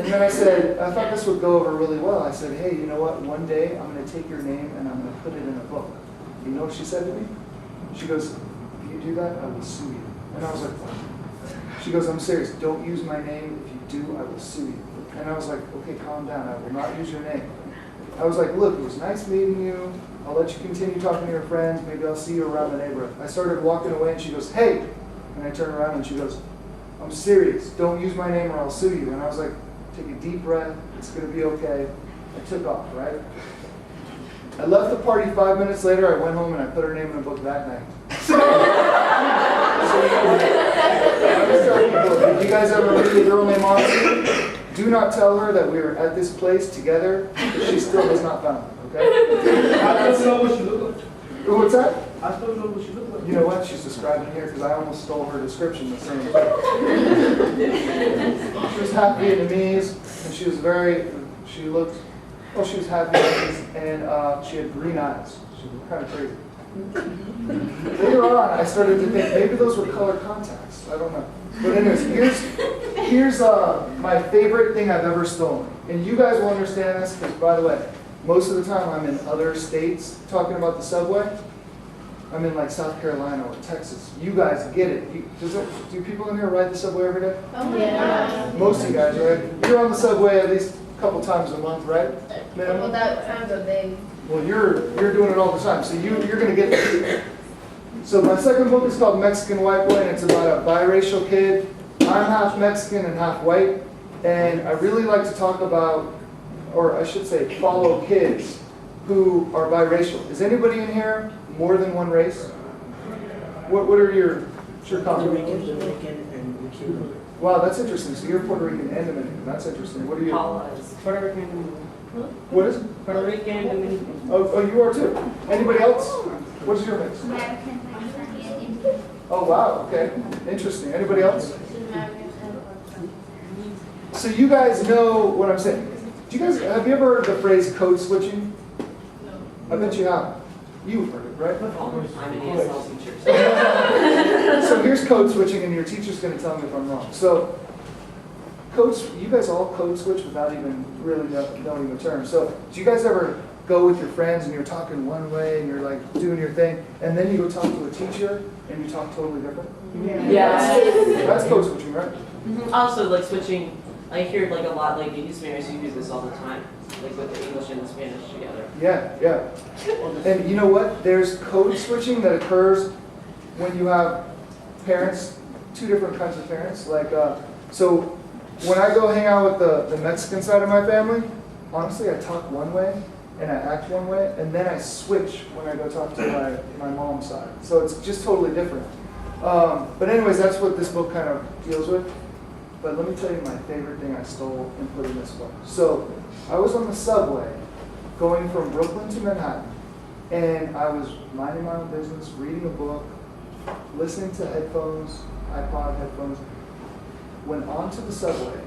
And then I said, I thought this would go over really well. I said, hey, you know what? One day I'm going to take your name and I'm going to put it in a book. You know what she said to me? She goes, if you do that, I will sue you. And I was like, what? She goes, I'm serious. Don't use my name. If you do, I will sue you. And I was like, okay, calm down. I will not use your name. I was like, look, it was nice meeting you. I'll let you continue talking to your friends. Maybe I'll see you around the neighborhood. I started walking away and she goes, hey. And I turned around and she goes, I'm serious. Don't use my name or I'll sue you. And I was like, take a deep breath. It's going to be okay. I took off, right? I left the party 5 minutes later. I went home and I put her name in a book that night. So I was telling people, if you guys ever meet a girl named Moxie, do not tell her that we were at this place together because she still has not found it, okay? I still know what she looked like. What's that? I still know what she looked like. You know what? She's describing here because I almost stole her description the same way. She was half Vietnamese and she was she was half Vietnamese and she had green eyes. She was kind of crazy. Later on, I started to think maybe those were color contacts. I don't know. But anyways, here's my favorite thing I've ever stolen. And you guys will understand this because, by the way, most of the time I'm in other states talking about the subway. I'm in like South Carolina or Texas. You guys get it. Do people in here ride the subway every day? Oh, yeah. Most of you guys, right? You're on the subway at least a couple times a month, right? Well, that times a day. Well, you're doing it all the time, so you're going to get it. So my second book is called Mexican White Boy, and it's about a biracial kid. I'm half Mexican and half white, and I really like to talk about, or I should say, follow kids who are biracial. Is anybody in here more than one race? What are your Puerto Rican, Dominican, and Cuban. Wow, that's interesting. So you're Puerto Rican and Dominican. That's interesting. What are you? Puerto Rican and Dominican. What is it? Puerto Rican and Dominican. Oh, you are too. Anybody else? What is your mix? American, Pakistani, Indian. Oh, wow. Okay. Interesting. Anybody else? So you guys know what I'm saying. Have you ever heard the phrase code switching? No. I bet you have. You've heard it, right? I'm an ESL teacher. So here's code switching, and your teacher's going to tell me if I'm wrong. So you guys all code switch without even really knowing the term. So do you guys ever go with your friends and you're talking one way and you're like doing your thing, and then you go talk to a teacher and you talk totally different? Yeah. That's code switching, right? Also, like switching, I hear like a lot, like in Spanish, you use this all the time, like with the English and the Spanish together. Yeah. And you know what? There's code switching that occurs when you have parents, two different kinds of parents. Like, so when I go hang out with the Mexican side of my family, honestly, I talk one way and I act one way, and then I switch when I go talk to my mom's side. So it's just totally different. But anyways, that's what this book kind of deals with. But let me tell you my favorite thing I stole and put in this book. So I was on the subway going from Brooklyn to Manhattan, and I was minding my own business, reading a book, listening to headphones, iPod headphones. When onto the subway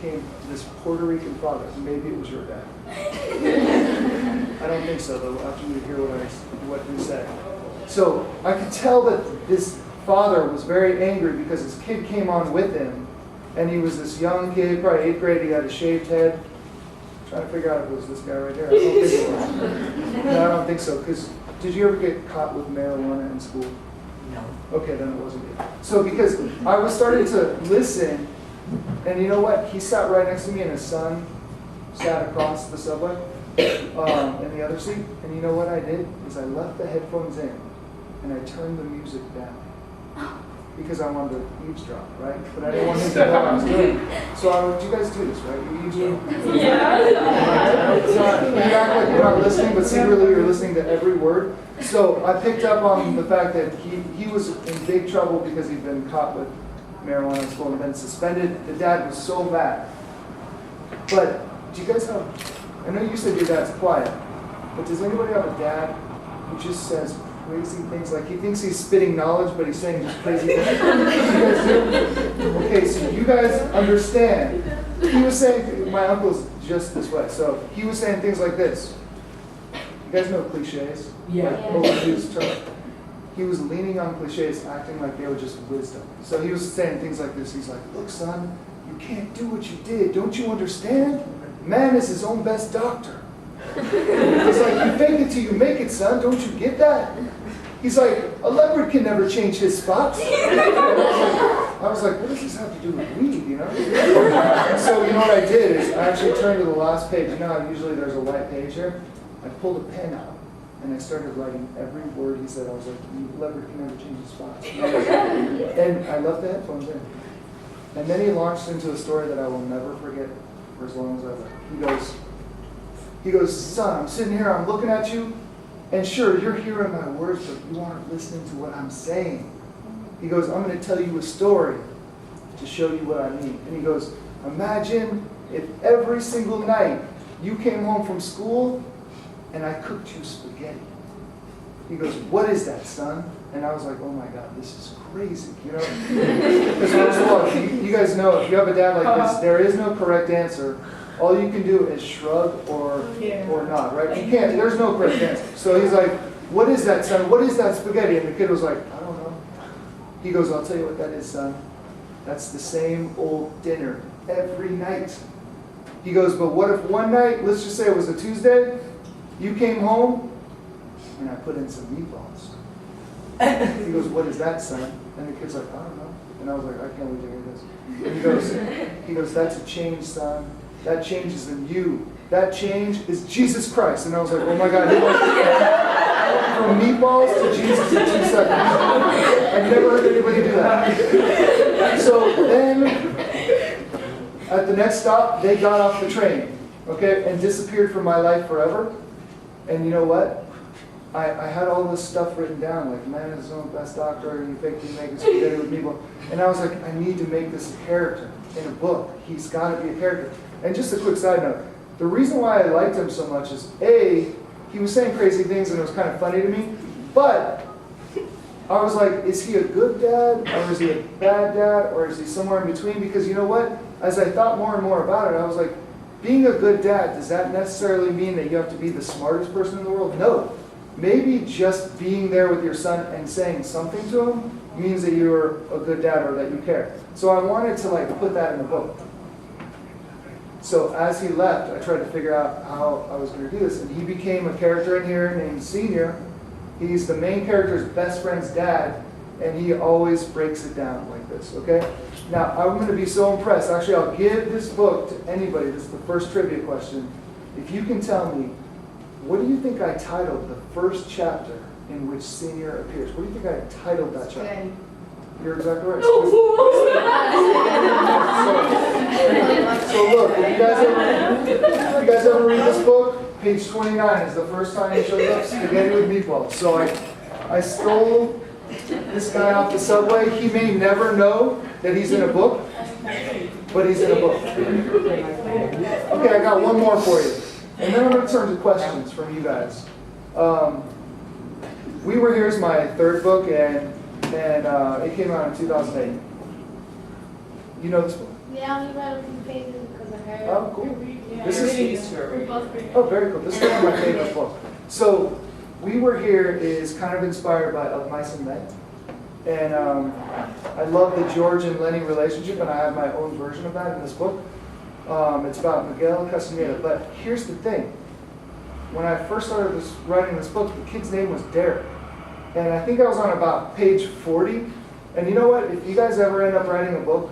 came this Puerto Rican father. Maybe it was your dad. I don't think so, though, after you hear what you said. So I could tell that this father was very angry because his kid came on with him, and he was this young kid, probably 8th grade. He had a shaved head. I'm trying to figure out if it was this guy right here. I don't think it was. No, I don't think so. Because did you ever get caught with marijuana in school? No. Okay, then it wasn't you. So because I was starting to listen, and you know what? He sat right next to me, and his son sat across the subway in the other seat. And you know what I did? Is I left the headphones in, and I turned the music down. Because I wanted to eavesdrop, right? But I didn't want him to know what I was doing. So you guys do this, right? You eavesdrop. Yeah. You act like you're not listening, but secretly you're listening to every word. So I picked up on the fact that he was in big trouble because he'd been caught with marijuana in school and been suspended. The dad was so mad. But do you guys have, I know you said your dad's quiet, but does anybody have a dad who just says crazy things? Like he thinks he's spitting knowledge, but he's saying just crazy things. You guys do? Okay, so you guys understand. He was saying, my uncle's just this way. So he was saying things like this. You guys know cliches? Yeah. Like overused term. He was leaning on cliches, acting like they were just wisdom. So he was saying things like this. He's like, look, son, you can't do what you did. Don't you understand? Man is his own best doctor. He's like, you fake it till you make it, son. Don't you get that? He's like, a leopard can never change his spots. I was like, what does this have to do with weed, you know? And so, you know what I did is I actually turned to the last page. You know how usually there's a white page here? I pulled a pen out and I started writing every word he said. I was like, leopard can never change his spots. And I left the headphones in. And then he launched into a story that I will never forget for as long as I live. He goes, son, I'm sitting here, I'm looking at you, and sure, you're hearing my words, but you aren't listening to what I'm saying. He goes, I'm going to tell you a story to show you what I mean. And he goes, imagine if every single night you came home from school and I cooked you spaghetti. He goes, what is that, son? And I was like, oh my God, this is crazy, you know? Because first of all, you guys know, if you have a dad like this, there is no correct answer. All you can do is shrug or not, right? You can't, there's no correct answer. So he's like, what is that, son? What is that spaghetti? And the kid was like, I don't know. He goes, I'll tell you what that is, son. That's the same old dinner every night. He goes, but what if one night, let's just say it was a Tuesday, you came home and I put in some meatballs. He goes, what is that, son? And the kid's like, I don't know. And I was like, I can't wait to hear this. And he goes, that's a change, son. That change is in you. That change is Jesus Christ. And I was like, oh my God. He went from meatballs to Jesus in 2 seconds. I've never heard anybody do that. So then, at the next stop, they got off the train, okay, and disappeared from my life forever. And you know what? I had all this stuff written down, like, man is his own best doctor, and you fake you make it spaghetti with meatballs. And I was like, I need to make this a character in a book. He's got to be a character. And just a quick side note, the reason why I liked him so much is, A, he was saying crazy things and it was kind of funny to me, but I was like, is he a good dad, or is he a bad dad, or is he somewhere in between? Because you know what? As I thought more and more about it, I was like, being a good dad, does that necessarily mean that you have to be the smartest person in the world? No. Maybe just being there with your son and saying something to him means that you're a good dad or that you care. So I wanted to put that in the book. So as he left, I tried to figure out how I was going to do this. And he became a character in here named Senior. He's the main character's best friend's dad, and he always breaks it down like this, okay? Now, I'm going to be so impressed. Actually, I'll give this book to anybody. This is the first trivia question. If you can tell me, what do you think I titled the first chapter in which Senior appears? What do you think I titled that chapter? Okay. You're exactly right. So look, if you guys ever read this book, page 29 is the first time he shows up, spaghetti with meatballs. So I stole this guy off the subway. He may never know that he's in a book, but he's in a book. Okay, I got one more for you. And then I'm going to turn to questions from you guys. We Were Here's my third book, and it came out in 2008. You know this book? Yeah, we read a few pages because I heard. Oh, cool. This is We're both pretty oh, very cool. This is one of my favorite books. So, We Were Here is kind of inspired by Of Mice and Men. And I love the George and Lenny relationship, and I have my own version of that in this book. It's about Miguel Castaneda. But here's the thing. When I first started writing this book, the kid's name was Derek. And I think I was on about page 40. And you know what? If you guys ever end up writing a book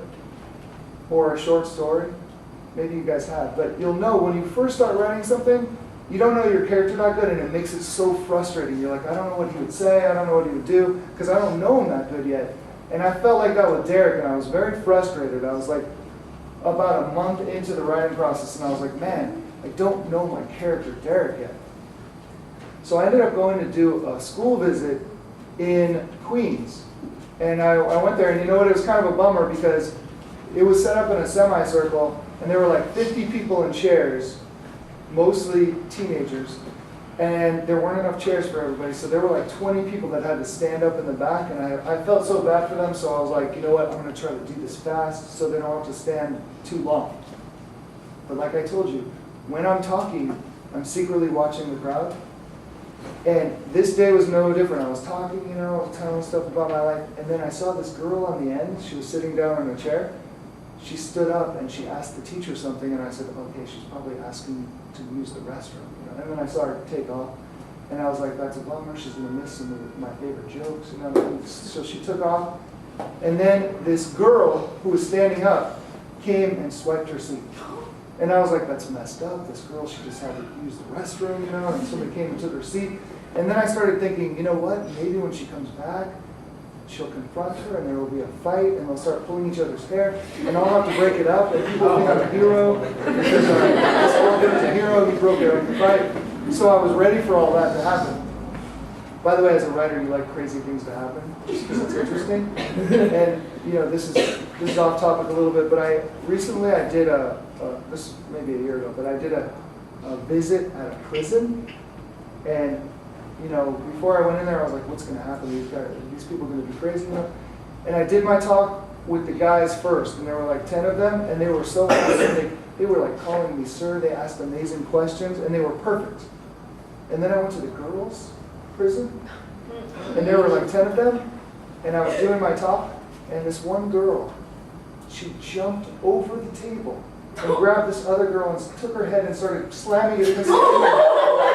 or a short story, maybe you guys have, but you'll know when you first start writing something, you don't know your character that good, and it makes it so frustrating. You're like, I don't know what he would say, I don't know what he would do, because I don't know him that good yet. And I felt like that with Derek, and I was very frustrated. I was like about a month into the writing process, and I was like, man, I don't know my character Derek yet. So I ended up going to do a school visit in Queens. And I went there, and you know what, it was kind of a bummer because it was set up in a semicircle, and there were like 50 people in chairs, mostly teenagers, and there weren't enough chairs for everybody, so there were like 20 people that had to stand up in the back, and I felt so bad for them, so I was like, you know what, I'm going to try to do this fast so they don't have to stand too long. But like I told you, when I'm talking, I'm secretly watching the crowd. And this day was no different. I was talking, I was telling stuff about my life, and then I saw this girl on the end. She was sitting down in a chair. she stood up and she asked the teacher something, and I said, okay, she's probably asking to use the restroom. You know? And then I saw her take off, and I was like, that's a bummer. She's gonna miss some of my favorite jokes. You know? And so she took off, and then this girl who was standing up came and swiped her seat. And I was like, that's messed up. This girl, she just had to use the restroom, you know, and somebody came and took her seat. And then I started thinking, you know what, maybe when she comes back, she'll confront her and there will be a fight and they'll start pulling each other's hair and I'll have to break it up and people think I'm a hero because this girl is a hero, he broke it up in the fight. So I was ready for all that to happen. By the way, as a writer, you like crazy things to happen just because it's interesting. And you know, this is off topic a little bit, but recently I did this maybe a year ago, but I did a visit at a prison, and you know, before I went in there, I was like, what's going to happen? These people are going to be crazy, you know? And I did my talk with the guys first, and there were like 10 of them, and they were so awesome. They were like calling me sir. They asked amazing questions, and they were perfect. And then I went to the girls' prison, and there were like 10 of them, and I was doing my talk, and this one girl, she jumped over the table and grabbed this other girl and took her head and started slamming it against the table.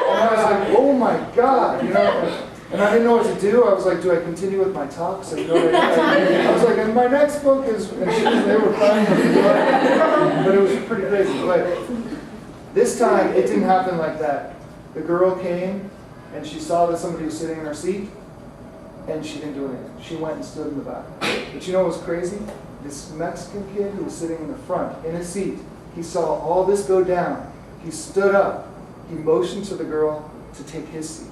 And I was like, oh my God, you know? And I didn't know what to do. I was like, do I continue with my talk? So, you know, I was like, and my next book is, and they were crying, but it was pretty crazy. But this time, it didn't happen like that. The girl came, and she saw that somebody was sitting in her seat, and she didn't do anything. She went and stood in the back. But you know what was crazy? This Mexican kid who was sitting in the front, in his seat, he saw all this go down. He stood up. He motioned to the girl to take his seat.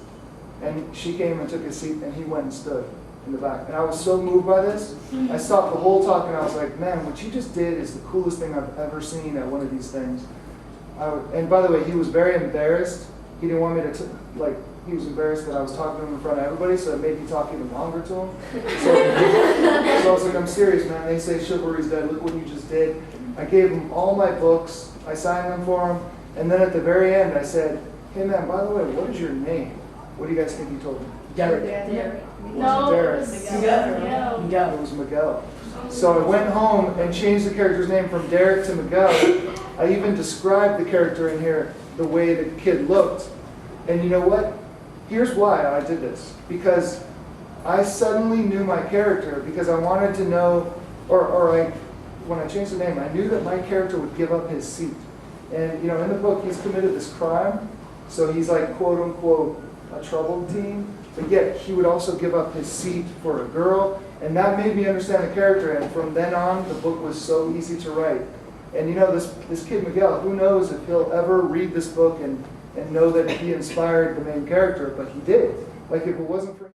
And she came and took his seat, and he went and stood in the back. And I was so moved by this, I stopped the whole talk, and I was like, man, what you just did is the coolest thing I've ever seen at one of these things. And by the way, he was very embarrassed. He didn't want me to, he was embarrassed that I was talking to him in front of everybody, so it made me talk even longer to him. So I was like, I'm serious, man. They say chivalry's dead. Look what you just did. I gave him all my books. I signed them for him. And then at the very end, I said, hey, man, by the way, what is your name? What do you guys think he told me? Derek. No, Derek. it was Miguel. Miguel. It was Miguel. So I went home and changed the character's name from Derek to Miguel. I even described the character in here the way the kid looked. And you know what? Here's why I did this. Because I suddenly knew my character because I wanted to know, when I changed the name, I knew that my character would give up his seat. And you know, in the book, he's committed this crime. So he's like, quote unquote, a troubled teen. But yet, he would also give up his seat for a girl. And that made me understand the character. And from then on, the book was so easy to write. And you know, this kid Miguel, who knows if he'll ever read this book and know that he inspired the main character, but he did. Like if it wasn't for